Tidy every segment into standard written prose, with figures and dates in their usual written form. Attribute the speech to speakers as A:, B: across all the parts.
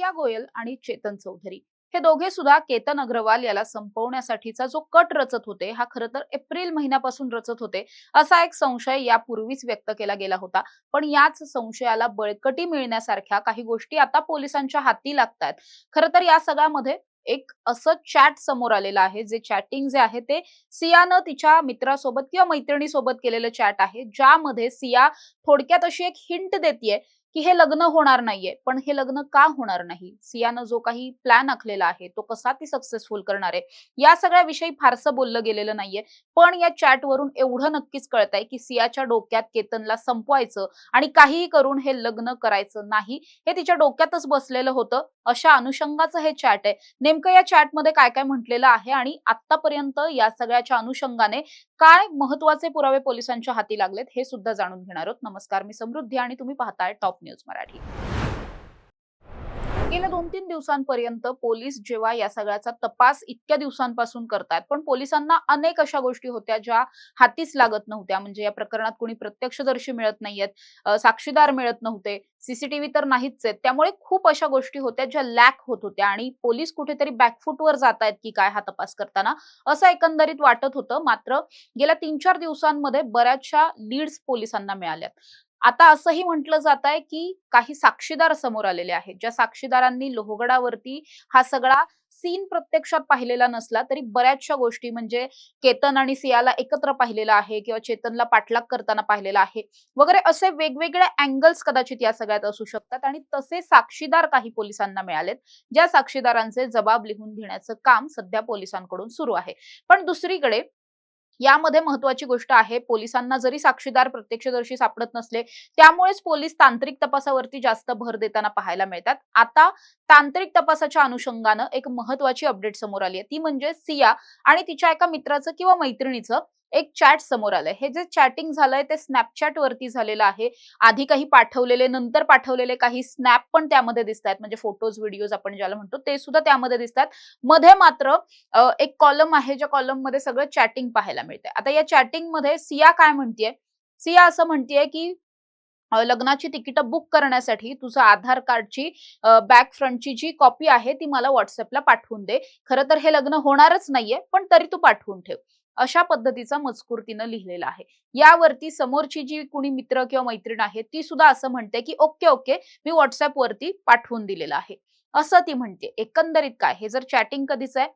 A: सिया गोयल आणि चेतन चौधरी हे दोघे सुद्धा केतन अग्रवाल याला संपवण्यासाठीचा जो कट रचत होते हा खरं तर एप्रिल महिन्यापासून रचत होते असा एक संशय यापूर्वीच व्यक्त केला गेला होता। पण याच संशयाला बळकटी मिळण्यासारख्या काही गोष्टी आता पोलिसांच्या हाती लागतात। खरं तर या सगळ्यामध्ये एक असं चॅट समोर आलेलं आहे जे चॅटिंग जे आहे ते सियानं तिच्या मित्रासोबत किंवा मैत्रिणीसोबत केलेलं चॅट आहे, ज्यामध्ये सिया थोडक्यात अशी एक हिंट देतीये की हे लग्न होणार नाहीये। पण हे लग्न का होणार नाही, सियानं जो काही प्लॅन आखलेला आहे तो कसा ती सक्सेसफुल करणार आहे, या सगळ्या विषयी फारसं बोललं गेलेलं नाहीये। पण या चॅट वरून एवढं नक्कीच कळतंय की सियाच्या डोक्यात केतनला संपवायचं आणि काहीही करून हे लग्न करायचं नाही हे तिच्या डोक्यातच बसलेलं होतं। अशा अनुषंगाचं हे चॅट आहे। नेमकं या चॅटमध्ये काय काय म्हटलेलं आहे आणि आतापर्यंत या सगळ्याच्या अनुषंगाने काय महत्वाचे पुरावे पोलिसांच्या हाती लागलेत हे सुद्धा जाणून घेणार आहोत। नमस्कार, मी समृद्धी आणि तुम्ही पाहताय टॉप न्यूज मराठी। गेल्या 2-3 दिवसांपर्यंत पोलीस जेव्हा या सगळ्याचा तपास इतक्या दिवसांपासून करतात, पण पोलिसांना अनेक अशा गोष्टी होत्या ज्या हातीच लागत नव्हत्या। म्हणजे या प्रकरणात कोणी प्रत्यक्षदर्शी मिळत नाहीयेत, साक्षीदार मिळत नव्हते, सीसीटीव्ही तर नाहीच आहेत। त्यामुळे खूप अशा गोष्टी होत्या ज्या लॅक होत होत्या आणि पोलीस कुठेतरी बॅकफूटवर जातायत की काय हा तपास करताना, असं एकंदरीत वाटत होतं। मात्र गेल्या 3-4 दिवसांमध्ये बऱ्याचशा लीड्स पोलिसांना मिळाल्यात। आता असंही म्हटलं जात आहे की काही साक्षीदार समोर आलेले आहेत, ज्या साक्षीदारांनी लोहगडावरती हा सगळा सीन प्रत्यक्षात पाहिलेला नसला तरी बऱ्याचशा गोष्टी म्हणजे केतन आणि सियाला एकत्र पाहिलेला आहे किंवा चेतनला पाठलाग करताना पाहिलेला आहे वगैरे, असे वेगवेगळे अँगल्स कदाचित या सगळ्यात असू शकतात। आणि तसे साक्षीदार काही पोलिसांना मिळालेत, ज्या साक्षीदारांचे जबाब लिहून घेण्याचं काम सध्या पोलिसांकडून सुरू आहे। पण दुसरीकडे यामध्ये महत्वाची गोष्ट आहे, पोलिसांना जरी साक्षीदार प्रत्यक्षदर्शी सापडत नसले त्यामुळेच पोलीस तांत्रिक तपासावरती जास्त भर देताना पाहायला मिळतात। आता तांत्रिक तपासाच्या अनुषंगानं एक महत्वाची अपडेट समोर आली आहे, ती म्हणजे सिया आणि तिच्या एका मित्राचं किंवा मैत्रिणीचं एक चॅट समोर आलंय। हे जे चॅटिंग झालंय ते स्नॅपचॅट वरती झालेलं आहे। आधी काही पाठवलेले, नंतर पाठवलेले काही स्नॅप पण त्यामध्ये दिसतात, म्हणजे फोटोज व्हिडिओज आपण ज्याला म्हणतो ते सुद्धा त्यामध्ये दिसतात। मध्ये मात्र एक कॉलम आहे, ज्या कॉलम मध्ये सगळं चॅटिंग पाहायला मिळते। आता या चॅटिंग मध्ये सिया काय म्हणतेय, सिया असं म्हणतेय की लग्नाची तिकीट बुक करण्यासाठी तुझं आधार कार्डची बॅक फ्रंटची जी कॉपी आहे ती मला व्हॉट्सअपला पाठवून दे। खरं तर हे लग्न होणारच नाहीये, पण तरी तू पाठवून ठेव, अशा पद्धतीचा मजकूर तिनं लिहिलेला आहे। यावरती समोरची जी कुणी मित्र किंवा मैत्रीण आहे ती सुद्धा असं म्हणते की ओके ओके, मी व्हॉट्सअप वरती पाठवून दिलेलं आहे, असं ती म्हणते। एकंदरीत काय, हे जर चॅटिंग कधीच आहे,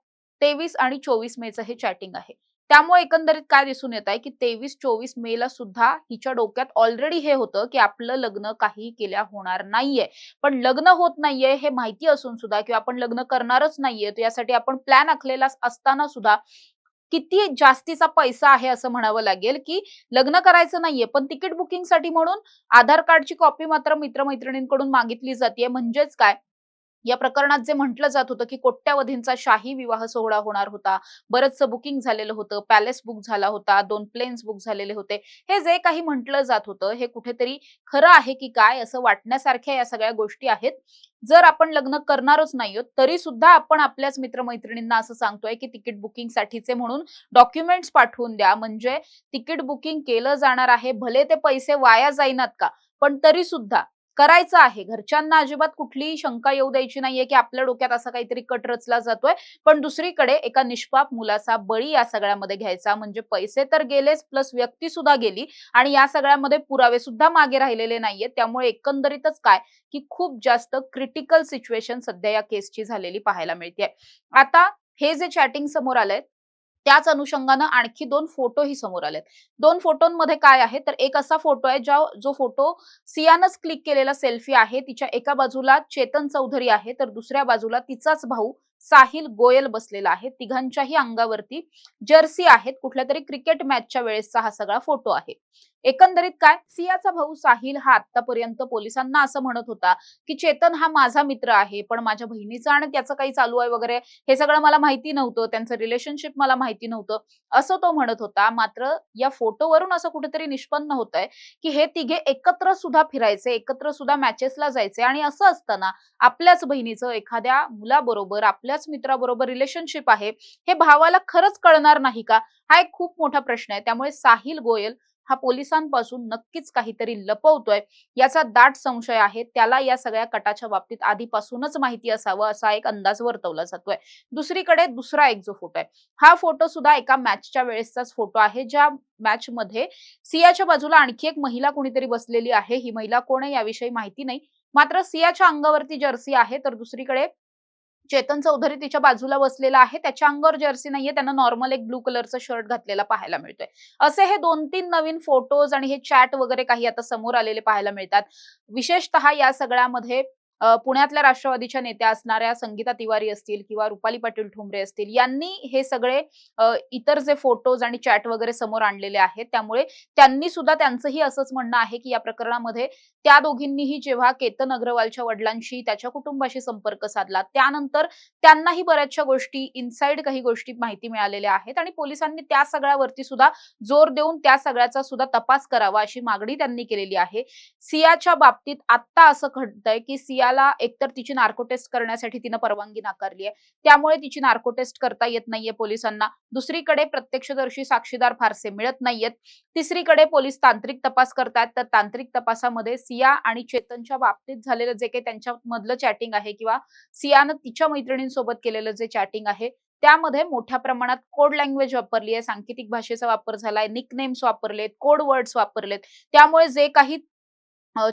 A: 23 आणि 24 मेचं हे चॅटिंग आहे। त्यामुळे एकंदरीत काय दिसून येत आहे की 23-24 मेला सुद्धा हिच्या डोक्यात ऑलरेडी हे होतं की आपलं लग्न काही केल्या होणार नाहीये। पण लग्न होत नाहीये हे माहिती असून सुद्धा किंवा आपण लग्न करणारच नाहीये, तर यासाठी आपण प्लॅन आखलेला असताना सुद्धा किती जास्तीचा पैसा आहे असं म्हणावं लागेल की लग्न करायचं नाहीये पण तिकीट बुकिंगसाठी म्हणून आधार कार्डची कॉपी मात्र मित्रमैत्रिणींकडून मागितली जाते। म्हणजेच काय, या प्रकरणात जे म्हटलं जात होतं की कोट्यावधींचा शाही विवाह सोहळा होणार होता, बरंचसं बुकिंग झालेलं होतं, पॅलेस बुक झाला होता, 2 प्लेन्स बुक झालेले होते, हे जे काही म्हटलं जात होतं हे कुठेतरी खरं आहे की काय असं वाटण्यासारख्या या सगळ्या गोष्टी आहेत। जर आपण लग्न करणारच नाहीयोत तरी सुद्धा आपण आपल्याच मित्रमैत्रिणींना असं सांगतोय की तिकीट बुकिंग साठीचे म्हणून डॉक्युमेंट्स पाठवून द्या, म्हणजे तिकीट बुकिंग केलं जाणार आहे, भले ते पैसे वाया जाईनात का, पण तरी सुद्धा करायचं आहे। घरच्यांना अजिबात कुठलीही शंका येऊ द्यायची नाहीये की आपल्या डोक्यात असा काहीतरी कट रचला जातोय। पण दुसरीकडे एका निष्पाप मुलाचा बळी या सगळ्यामध्ये घ्यायचा, म्हणजे पैसे तर गेलेच प्लस व्यक्ती सुद्धा गेली आणि या सगळ्यामध्ये पुरावे सुद्धा मागे राहिलेले नाहीये। त्यामुळे एकंदरीतच काय की खूप जास्त क्रिटिकल सिच्युएशन सध्या या केसची झालेली पाहायला मिळते। आता हे जे चॅटिंग समोर आलंय त्याच अनुषंगानं आणखी 2 फोटोही समोर आलेत। 2 फोटोंमध्ये काय आहे तर एक असा फोटो आहे जो फोटो सियानच क्लिक केलेला सेल्फी आहे। तिच्या एका बाजूला चेतन चौधरी आहे तर दुसऱ्या बाजूला तिचाच भाऊ साहिल गोयल बसलेला आहे। तिघांच्याही अंगावरती जर्सी आहेत, कुठल्यातरी क्रिकेट मॅचच्या वेळेसचा हा सगळा फोटो आहे। एकंदरीत काय, सियाचा भाऊ साहिल हा आतापर्यंत पोलिसांना असं म्हणत होता की चेतन हा माझा मित्र आहे, पण माझ्या बहिणीचं आणि त्याचं काही चालू आहे वगैरे हे सगळं मला माहिती नव्हतं, त्यांचं रिलेशनशिप मला माहिती नव्हतं, असं तो म्हणत होता। मात्र या फोटोवरून असं कुठेतरी निष्पन्न होतंय की हे तिघे एकत्र सुद्धा फिरायचे, एकत्र सुद्धा मॅचेसला जायचे आणि असं असताना आपल्याच बहिणीचं एखाद्या मुलाबरोबर, आपल्याच मित्राबरोबर रिलेशनशिप आहे, हे भावाला खरंच कळणार नाही का, हा एक खूप मोठा प्रश्न आहे। त्यामुळे साहिल गोयल हा पोलिसांपासून नक्कीच काहीतरी लपवतोय याचा दाट संशय आहे. त्याला या सगळ्या कटाच्या बाबतीत आधीपासूनच माहिती असावं असा एक अंदाज वर्तवला जातोय. दुसरीकडे दुसरा एक जो फोटो आहे, हा फोटो सुद्धा एका मॅचच्या वेळेसचाच फोटो आहे, ज्या मॅच मध्ये सियाच्या बाजूला आणखी एक महिला कोणीतरी बसलेली आहे. ही महिला कोण आहे याविषयी माहिती नाही. मात्र सियाच्या अंगावरती जर्सी आहे, तर दुसरीकडे चेतन चौधरी तिच्या बाजूला बसलेला आहे. त्याच्या अंगावर जर्सी नाहीये, त्यानं नॉर्मल एक ब्लू कलरचा शर्ट घातलेला पाहायला मिळतोय. असे हे 2-3 नवीन फोटोज आणि हे चॅट वगैरे काही आता समोर आलेले पाहायला मिळतात. विशेषतः या सगळ्यामध्ये पुण्यातल्या राष्ट्रवादीच्या नेत्या असणाऱ्या संगीता तिवारी असतील किंवा रुपाली पाटील ठोंबरे असतील, यांनी हे सगळे इतर जे फोटोज आणि चॅट वगैरे समोर आणलेले आहेत. त्यामुळे त्यांनी सुद्धा त्यांचंही असंच म्हणणं आहे की या प्रकरणामध्ये त्या दोघींनीही जेव्हा केतन अग्रवालच्या वडिलांशी, त्याच्या कुटुंबाशी संपर्क साधला, त्यानंतर त्यांनाही बऱ्याचशा गोष्टी, इनसाइड काही गोष्टी माहिती मिळालेल्या आहेत आणि पोलिसांनी त्या सगळ्यावरती सुद्धा जोर देऊन त्या सगळ्याचा सुद्धा तपास करावा अशी मागणी त्यांनी केलेली आहे. सियाच्या बाबतीत आता असं घडतंय की सियाला एकतर तिची नार्को टेस्ट करण्यासाठी तिनं परवानगी नाकारली आहे, त्यामुळे तिची नार्को टेस्ट करता येत नाहीये पोलिसांना. दुसरीकडे प्रत्यक्षदर्शी साक्षीदार फारसे मिळत नाहीयेत. तिसरीकडे पोलीस तांत्रिक तपास करतात, तर तांत्रिक तपासामध्ये सिया आणि चेतनच्या बाबतीत झालेलं जे काही त्यांच्यामधलं चॅटिंग आहे किंवा सियानं तिच्या मैत्रिणींसोबत केलेलं जे चॅटिंग आहे, त्यामध्ये मोठ्या प्रमाणात कोड लँग्वेज वापरली आहे, सांकेतिक भाषेचा वापर झालाय, निकनेम्स वापरलेत, कोड वर्ड्स वापरलेत. त्यामुळे जे काही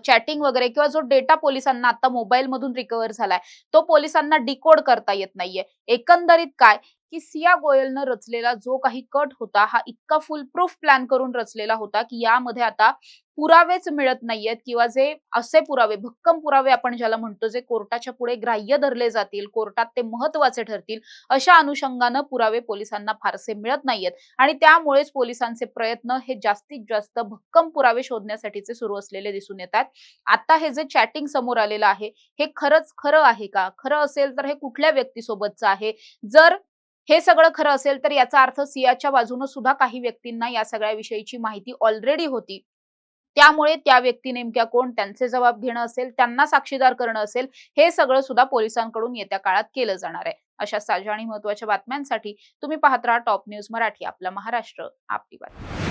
A: चॅटिंग वगैरे किंवा जो डेटा पोलिसांना आता मोबाईल मधून रिकव्हर झालाय, तो पोलिसांना डिकोड करता येत नाहीये. एकंदरीत काय की सिया गोयलनं रचलेला जो काही कट होता, हा इतका फुल प्रूफ प्लॅन करून रचलेला होता की यामध्ये आता पुरावेच मिळत नाहीयेत किंवा जे असे पुरावे, भक्कम पुरावे आपण ज्याला म्हणतो, जे कोर्टाच्या पुढे ग्राह्य धरले जातील, कोर्टात ते महत्वाचे ठरतील, अशा अनुषंगानं पुरावे पोलिसांना फारसे मिळत नाहीयेत आणि त्यामुळेच पोलिसांचे प्रयत्न हे जास्तीत जास्त भक्कम पुरावे शोधण्यासाठीचे सुरू असलेले दिसून येतात. आता हे जे चॅटिंग समोर आलेलं आहे, हे खरंच खरं आहे का? खरं असेल तर हे कुठल्या व्यक्तीसोबतचं आहे? जर हे सगळं खरं असेल तर याचा अर्थ सियाच्या बाजूने सुद्धा काही व्यक्तींना या सगळ्या विषयीची माहिती ऑलरेडी होती. त्यामुळे त्या व्यक्ती नेमक्या कोण, त्यांचे जबाब घेणं असेल, त्यांना साक्षीदार करणं असेल, हे सगळं सुद्धा पोलिसांकडून येत्या काळात केलं जाणार आहे. अशा ताज्या आणि महत्त्वाच्या बातम्यांसाठी तुम्ही पाहत राहा टॉप न्यूज मराठी. आपला महाराष्ट्र, आपली बातमी.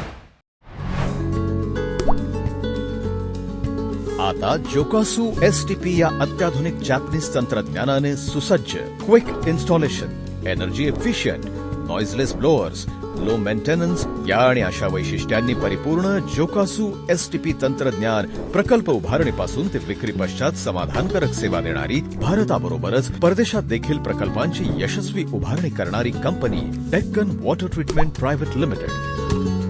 B: आता जोकासू एसटीपी या अत्याधुनिक जॅपनीज तंत्रज्ञानाने सुसज्ज, quick installation, energy efficient, noiseless blowers, low maintenance या आणि अशा वैशिष्ट्यांनी परिपूर्ण जोकासू एसटीपी तंत्रज्ञान प्रकल्प उभारणीपासून ते विक्री पश्चात समाधानकारक सेवा देणारी, भारताबरोबरच परदेशात देखील प्रकल्पांची यशस्वी उभारणी करणारी company Deccan water treatment private limited.